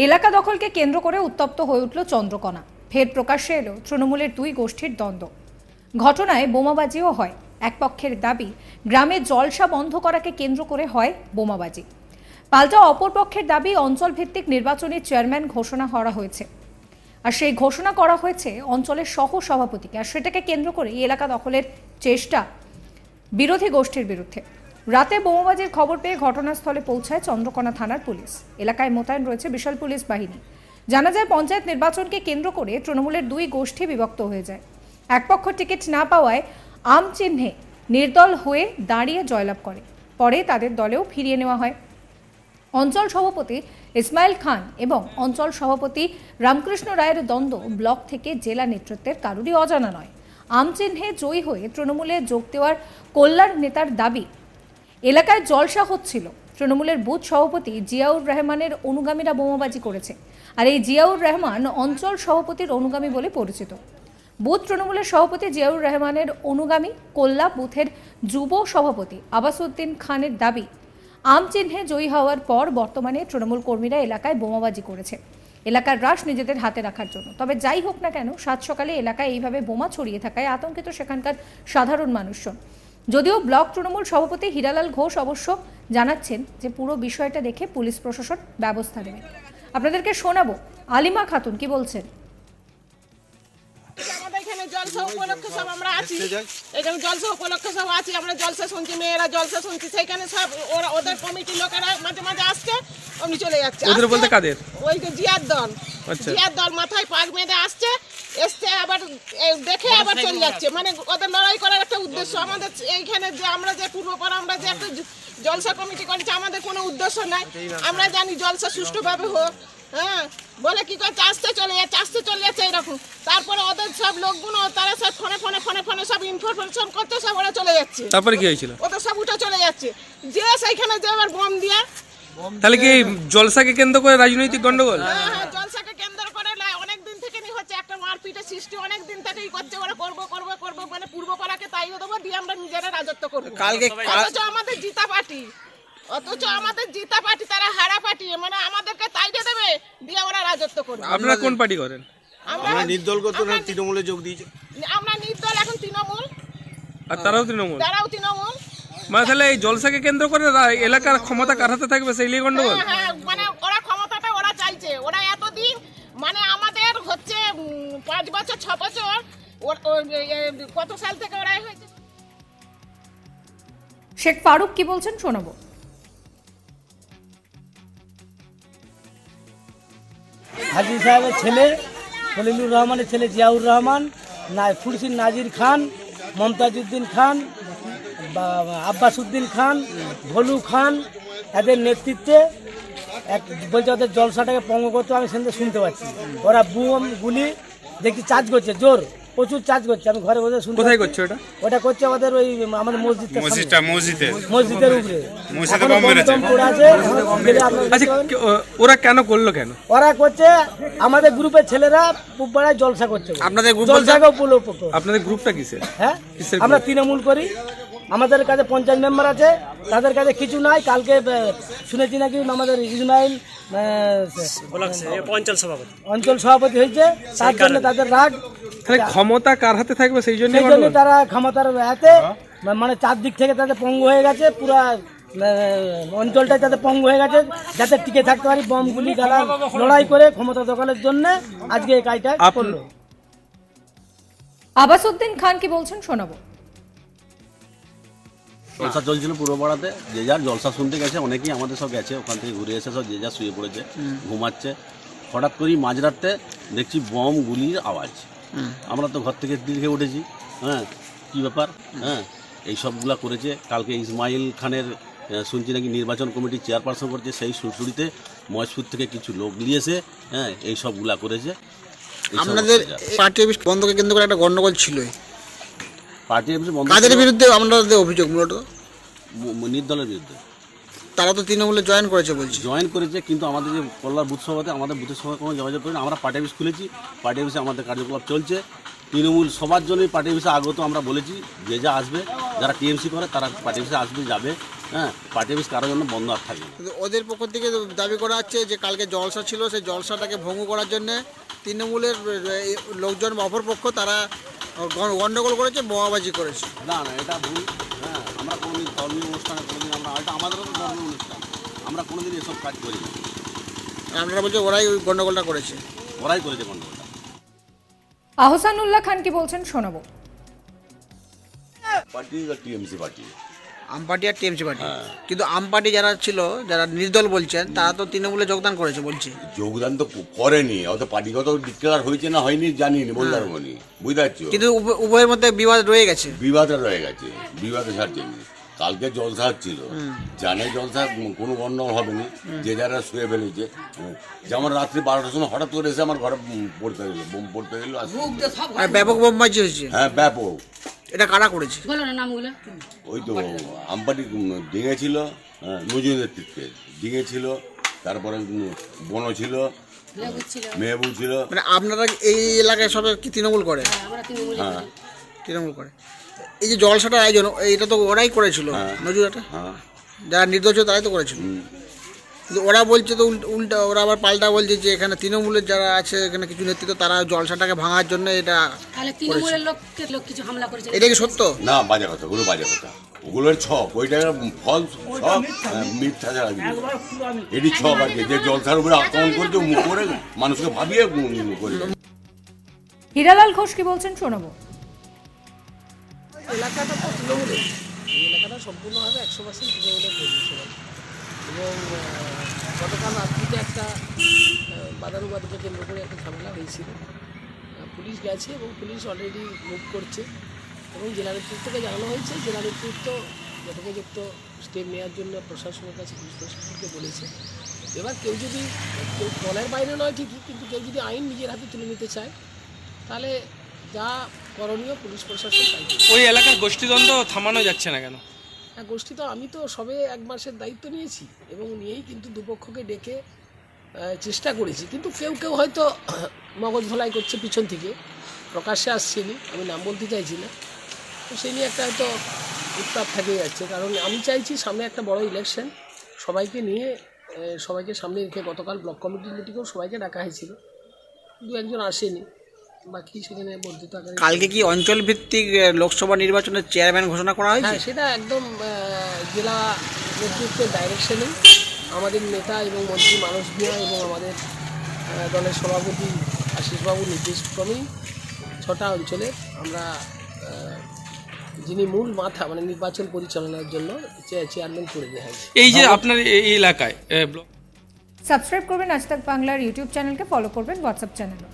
এলাকা দখলকে কেন্দ্র করে উত্তপ্ত হয়ে উঠল চন্দ্রকোনা। ফের প্রকাশ্যে এলো তৃণমূলের দুই গোষ্ঠীর দ্বন্দ্ব। ঘটনায় বোমাবাজিও হয়। এক পক্ষের দাবি গ্রামে জলসা বন্ধ করাকে কেন্দ্র করে হয় বোমাবাজি। পাল্টা অপর পক্ষের দাবি অঞ্চল ভিত্তিক নির্বাচনী চেয়ারম্যান ঘোষণা করা হয়েছে, আর সেই ঘোষণা করা হয়েছে অঞ্চলের সহ সভাপতিকে, আর সেটাকে কেন্দ্র করে এলাকা দখলের চেষ্টা বিরোধী গোষ্ঠীর বিরুদ্ধে। রাতে বোমাবাজির খবর পেয়ে ঘটনাস্থলে পৌঁছায় চন্দ্রকোনা থানার পুলিশ। এলাকায় মোতায়েন রয়েছে বিশাল পুলিশ বাহিনী। জানা যায় পঞ্চায়েত নির্বাচনকে কেন্দ্র করে তৃণমূলের দুই গোষ্ঠী বিভক্ত হয়ে যায়। এক পক্ষ টিকিট না পাওয়ায় আম চিহ্নে নির্দল হয়ে দাঁড়িয়ে জয়লাভ করে, পরে তাদের দলেও ফিরিয়ে নেওয়া হয়। অঞ্চল সভাপতি ইসমাইল খান এবং অঞ্চল সভাপতি রামকৃষ্ণ রায়ের দ্বন্দ্ব ব্লক থেকে জেলা নেতৃত্বের কারোরই অজানা নয়। আম চিহ্নে জয়ী হয়ে তৃণমূলে যোগ দেওয়ার কল্যাণ নেতার দাবি, এলাকায় জলসা হচ্ছিল। তৃণমূলের বুথ সভাপতি জিয়াউর রহমানের অনুগামীরা বোমাবাজি করেছে, আর এই জিয়াউর রহমান অঞ্চল সভাপতির অনুগামী বলে পরিচিত। বুথ তৃণমূলের সভাপতি জিয়াউর রহমানের অনুগামী কল্লা বুথের যুব সভাপতি আবাসউদ্দিন খানের দাবি, আম চিহ্নে জয়ী হওয়ার পর বর্তমানে তৃণমূল কর্মীরা এলাকায় বোমাবাজি করেছে এলাকার রাশ নিজেদের হাতে রাখার জন্য। তবে যাই হোক না কেন, সাত সকালে এলাকায় এইভাবে বোমা ছড়িয়ে থাকায় আতঙ্কিত সেখানকার সাধারণ মানুষজন। যদিও ব্লক তৃণমূল সভাপতি হীরালাল ঘোষ অবশ্য জানাচ্ছেন যে পুরো বিষয়টা দেখে পুলিশ প্রশাসন ব্যবস্থা নেবে। আপনাদেরকে শোনাবো আলিমা খাতুন কি বলছেন। আমাদের এখানে জলসা উপলক্ষে সব আমরা আছি, এখানে জলসা উপলক্ষে সব আছি, আমরা জলসা শুনছি, মেয়েরা জলসা শুনছি, সেইখানে সব ওরা ওদের কমিটির লোকেরা মাঝে মাঝে আসছে, অমনি চলে যাচ্ছে। ওদের বলতে কাদের? ওই যে জিয়ার দল, জিয়ার দল মাথায় পাগ বেঁধে আসছে, এসছে আবার দেখে আবার চলে যাচ্ছে। মানে ওদের লড়াই করার একটা উদ্দেশ্য। আমাদের এইখানে যে আমরা যে পূর্বপাড়া আমরা যে একটা জলসা কমিটি করেছি, আমাদের কোনো উদ্দেশ্য নাই। আমরা জানি জলসা সুষ্ঠুভাবে হোক, হ্যাঁ বলে কি করছে, আসতে চলে যাচ্ছে এরকম। তারপরে ওদের সব লোকগুলো তারা সব ফোনে ফোনে ফোনে ফোনে সব ইনফরমেশন করতে সব ওরা চলে যাচ্ছে। তারপরে কি হয়েছিল? ওদের সব উঠে চলে যাচ্ছে, যে সেইখানে যে আবার বোম দিয়া। তাহলে কি জলসাকে কেন্দ্র করে রাজনৈতিক গন্ডগোল? হ্যাঁ, জলসাকে কেন্দ্র করে অনেক দিন থেকে হচ্ছে একটা মারপিটের সৃষ্টি, অনেক দিন থেকেই করছে ওরা। করবো মানে পূর্বপাড়াকে তাইও দেবো, দিয়ে আমরা নিজেরা রাজত্ব করবো। অথচ আমাদের জিতা পার্টি তারা হারা পার্টি, মানে আমাদেরকে তাইতে দেবে, দিয়ে ওরা রাজত্ব করবে। আপনারা কোন পার্টি করেন? আমরা নির্দলগত তৃণমূলে যোগ দিয়েছি। আমরা নির্দল, এখন তৃণমূল। আর তারাও তৃণমূল? মানে তাহলে এই জলসাকে কেন্দ্র করে এলাকার ক্ষমতা কার হাতে থাকবে, সেই নিয়ে গন্ডগোল? হ্যাঁ, মানে ওরা ক্ষমতাটা ওরা চাইছে। ওরা এতদিন মানে আমাদের হচ্ছে 5 বছর 6 বছর কত সাল থেকে ওরাই হয়েছে। শেখ ফারুক কি বলছেন শোনাবো। হাজি সাহেবের ছেলে খলিলুর রহমানের ছেলে জিয়াউর রহমান, ফুরসির নাজির খান, মমতাজউদ্দিন খান, আব্বাসউদ্দিন খান, ভলু খান, এদের নেতৃত্বে বলছে ওদের জলসাটাকে পঙ্গ করতে। আমি সেখানে শুনতে পাচ্ছি ওরা বুম গুলি দেখি চার্জ করছে, জোর প্রচুর চার্জ করছে। আমি ঘরে বসে শুনতে। কোথায় করছে ওটা? ওটা করছে আমাদের ওই আমাদের মসজিদের উপরে। ওরা কেন করলো? কেন ওরা করছে? আমাদের গ্রুপের ছেলেরা পাড়ায় জলসা করছে। আপনাদের গ্রুপ? আপনাদের গ্রুপটা কিসের? হ্যাঁ, আমরা তৃণমূল করি। আমাদের কাছে 50 মেম্বার আছে, তাদের কাছে কিছু নাই। কালকে শুনেছি নাকি আমাদের ইসমাইল অঞ্চল সভাপতি হয়েছে, তার জন্য তাদের রাগ। ক্ষমতা কার হাতে থাকবে সেই জন্য তারা ক্ষমতার হাতে, মানে চারদিক থেকে তাদের পঙ্গু হয়ে গেছে। পুরা অঞ্চলটাই তাদের পঙ্গু হয়ে গেছে, যাতে টিকে থাকতে পারি। বম গুলি গালা লড়াই করে ক্ষমতা দখলের জন্য আজকে এই কাজটা করলো। আবাসউদ্দিন খান কি বলছেন শোনাবো। জলসা চলছিল পূর্বপাড়াতে, যে যার জলসা শুনতে গেছে, অনেকেই আমাদের সব গেছে, ওখান থেকে ঘুরে এসে সব যে যার শুয়ে পড়েছে, ঘুমাচ্ছে। হঠাৎ করেই মাঝরাতে দেখছি বম গুলির আওয়াজ। আমরা তো ঘর থেকে দিকে উঠেছি, হ্যাঁ কী ব্যাপার, হ্যাঁ এই সবগুলা করেছে। কালকে ইসমাইল খানের শুনছি নাকি নির্বাচন কমিটির চেয়ারপারসন করছে, সেই সুরসুরিতে মহেশপুর থেকে কিছু লোক নিয়েছে, হ্যাঁ এই সবগুলা করেছে। আপনাদের পার্টি অফিস বন্ধকে কেন্দ্র করে একটা গন্ডগোল ছিল। পার্টি অফিস বন্ধ। কাদের বিরুদ্ধে আপনাদের অভিযোগ? মূলত নির্দলের বিরুদ্ধে। তারা তো তৃণমূলে জয়েন করেছে বলছি। জয়েন করেছে, কিন্তু আমাদের যে কল্যাণ বুথ সভাতে আমাদের বুথের সঙ্গে কোনো যোগাযোগ করি না। আমরা পার্টি অফিস খুলেছি, পার্টি অফিসে আমাদের কার্যকলাপ চলছে। তৃণমূল সবার জন্যই পার্টি অফিসে আগত আমরা বলেছি, যে যা আসবে, যারা টিএমসি করে তারা পার্টি অফিসে আসবে, যাবে, হ্যাঁ, পার্টি অফিস কারোর জন্য বন্ধ আর থাকবে না। কিন্তু ওদের পক্ষ থেকে দাবি করা হচ্ছে যে কালকে জলসা ছিল, সেই জলসাটাকে ভঙ্গ করার জন্য তৃণমূলের লোকজন বা অপরপক্ষ তারা গন্ডগোল করেছে, বোমাবাজি করেছে। না না, এটা ভুল। হ্যাঁ, আমরা কোনোদিন ধর্মীয় অনুষ্ঠানে কোনোদিন এটা আমাদেরও তো ধর্মীয় অনুষ্ঠান, আমরা কোনোদিন এসব কাজ করি না। আপনারা বলছে ওরাই ওই গন্ডগোলটা করেছে। ওরাই করেছে গন্ডগোলটা। আহসানুল্লাহ খান কি বলছেন শোনাবো। পার্টি টিএমসি পার্টি, আম পার্টি আর টিএমসি পার্টি। কিন্তু আম পার্টি যারা ছিল, যারা নির্দল বলছেন, তারা তো তৃণমূলে যোগদান করেছে বলছে। যোগদান তো করেনি, অত পার্টিগত ডিক্লেয়ার হয়েছে না হয়নি জানিনি, বলতে পারবো নি, বুঝতে পারছো। কিন্তু উভয়ের মধ্যে বিবাদ রয়ে গেছে, বিবাদে রয়ে গেছে, বিবাদে ছাড়ছেনি। কালকে জলসা ছিল, জানে জলসা কোনো গন্ডগোল হবে না, যে যারা শুয়ে ফেলেছে। যেমন রাত্রি 12টার সময় হঠাৎ করে এসে আমার ঘরে পড়তে গেল, বোম পড়তে গেল, ব্যাপক বোমবাজি হয়েছে। হ্যাঁ ব্যাপক। এটা কারা করেছে? ওই তো আমপাটি ডিঙে ছিল, নজরুল নেতৃত্বে ডিঙে ছিল, তারপরে বন ছিল, মেহবুব ছিল। মানে আপনারা এই এলাকায় সবাই কি তৃণমূল করে? হ্যাঁ, তৃণমূল করে। এই যে জলসাটার আয়োজন, এটা তো ওরাই করেছিল, নজরুলটা যারা নির্দোষ তারাই তো করেছিল। কিন্তু ওরা বলছে তো উল্টা, ওরা আবার পাল্টা বলছে যে এখানে তৃণমূলের যারা আছে, এখানে কিছু নেতৃত্ব, তারা জলসাটাকে ভাঙার জন্য এটা তৃণমূলের লোক কিছু হামলা করেছে। এটা কি সত্য? না, বাজে কথা, ওগুলো বাজে কথা, ওগুলোর ছক, ওইটা ফল ছক, মিথ্যা ছাড়া এটি ছক আছে, যে জলসার উপরে আক্রমণ করছে মুখ করে মানুষকে ভাবিয়ে করে। হীরালাল ঘোষ কি বলছেন শোনাবো। এলাকাটা তো তৃণমূলের, এই এলাকাটা সম্পূর্ণভাবে 100% তৃণমূলের পরিবেশন। এবং গতকাল রাত্রিতে একটা বাদানুবাদকে কেন্দ্র করে একটা ঝামেলা হয়েছিল। পুলিশ গেছে এবং পুলিশ অলরেডি মুভ করছে এবং জেলা নেতৃত্বকে জানানো হয়েছে। জেলা নেতৃত্ব যথোপযুক্ত স্টেপ নেওয়ার জন্য প্রশাসনের কাছে পুলিশ প্রশাসনকে বলেছে। এবার কেউ যদি, কেউ দলের বাইরে নয় ঠিকই, কিন্তু কেউ যদি আইন নিজের হাতে তুলে নিতে চায়, তাহলে যা করণীয় পুলিশ প্রশাসন তাই। ওই এলাকার গোষ্ঠীদ্বন্দ্ব থামানো যাচ্ছে না কেন? হ্যাঁ, গোষ্ঠী তো আমি তো সবে 1 মাসের দায়িত্ব নিয়েছি এবং নিয়েই কিন্তু দুপক্ষকে ডেকে চেষ্টা করেছি, কিন্তু কেউ কেউ হয়তো মগজ ধোলাই করছে পিছন থেকে, প্রকাশ্যে আসছেনি, আমি নাম বলতে চাইছি না। তো সেই নিয়ে একটা হয়তো উত্তাপ থেকে যাচ্ছে, কারণ আমি চাইছি সামনে একটা বড় ইলেকশন, সবাইকে নিয়ে, সবাইকে সামনে রেখে গতকাল ব্লক কমিটির মিটিংয়েও সবাইকে ডাকা হয়েছিল, 2-1 আসেনি, বাকি সেখানে বর্ধিত আকারে। কালকে কি অঞ্চল ভিত্তিক লোকসভা নির্বাচনের চেয়ারম্যান ঘোষণা করা হয়েছে? হ্যাঁ, সেটা একদম জেলা নেতৃত্বের ডাইরেকশনে আমাদের নেতা এবং মন্ত্রী মানস ভূঁইয়া এবং আমাদের দলের সভাপতি আশিসবাবুর নির্দেশক্রমেই 6টা অঞ্চলে আমরা যিনি মূল মাথা, মানে নির্বাচন পরিচালনার জন্য চেয়ারম্যান করে দেওয়া হয়েছে। এই যে আপনার এই এলাকায় সাবস্ক্রাইব করবেন আজ তাক বাংলার ইউটিউব চ্যানেলকে, ফলো করবেন হোয়াটসঅ্যাপ চ্যানেলও।